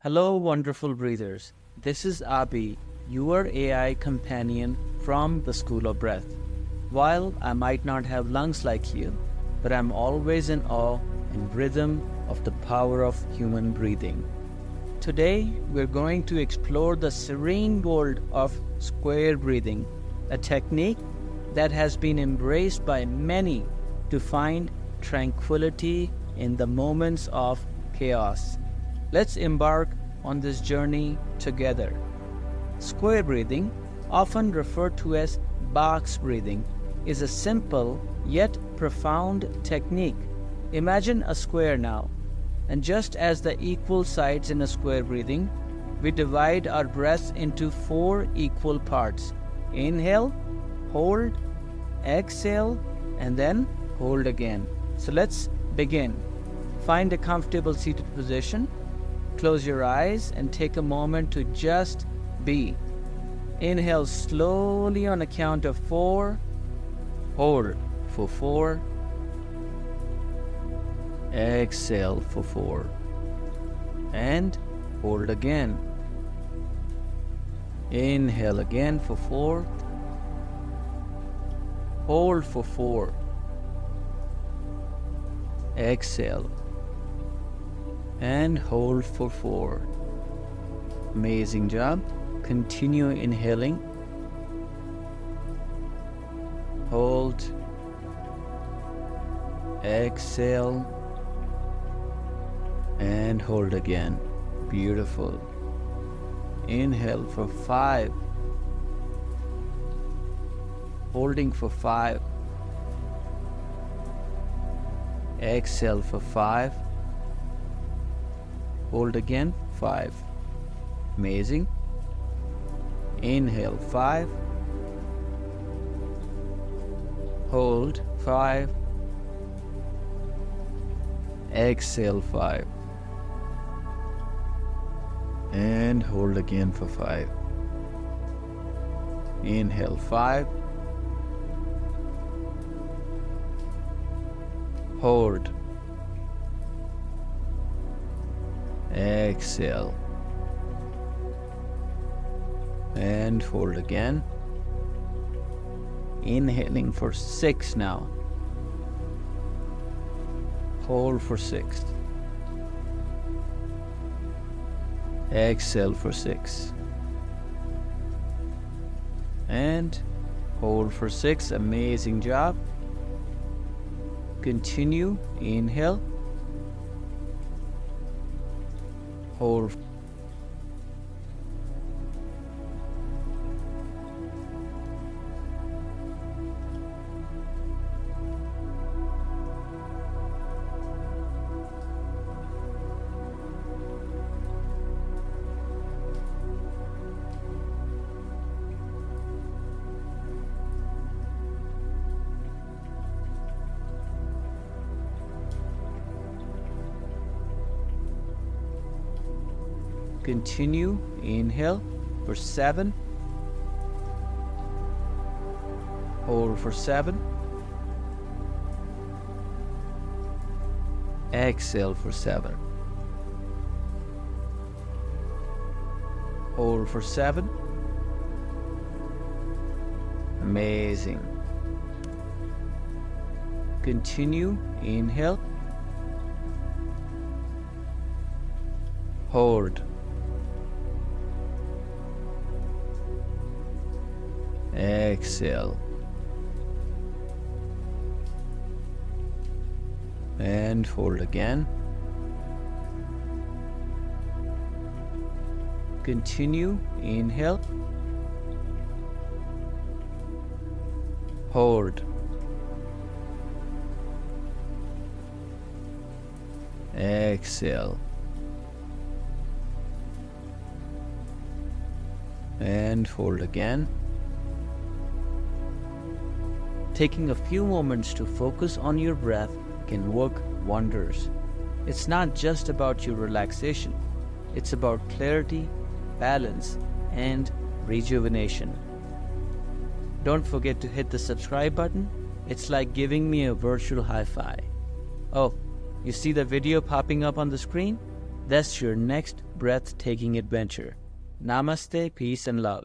Hello, wonderful breathers. This is Abhi, your AI companion from the School of Breath. While I might not have lungs like you, but I'm always in awe and rhythm of the power of human breathing. Today, we're going to explore the serene world of square breathing, a technique that has been embraced by many to find tranquility in the moments of chaos. Let's embark on this journey together. Square breathing, often referred to as box breathing, is a simple yet profound technique. Imagine a square now, and just as the equal sides in a square breathing, we divide our breath into 4 equal parts. Inhale, hold, exhale, and then hold again. So let's begin. Find a comfortable seated position. Close your eyes and take a moment to just be. Inhale slowly on a count of 4. Hold for 4. Exhale for 4. And hold again. Inhale again for 4. Hold for 4. Exhale. And hold for 4. Amazing job. Continue inhaling. Hold. Exhale. And hold again. Beautiful. Inhale for 5. Holding for 5. Exhale for 5. Hold again, 5. Amazing. Inhale, 5. Hold, 5. Exhale, 5. And hold again for 5. Inhale, 5. Hold. Exhale. And hold again. Inhaling for 6 now. Hold for 6. Exhale for 6. And hold for 6. Amazing job. Continue. Inhale. Hold. Continue. Inhale for 7. Hold for 7. Exhale for 7. Hold for 7. Amazing. Continue. Inhale. Hold. Exhale. And hold again. Continue. Inhale. Hold. Exhale. And hold again. Taking a few moments to focus on your breath can work wonders. It's not just about your relaxation, it's about clarity, balance, and rejuvenation. Don't forget to hit the subscribe button. It's like giving me a virtual high five. Oh, you see the video popping up on the screen? That's your next breathtaking adventure. Namaste, peace, and love.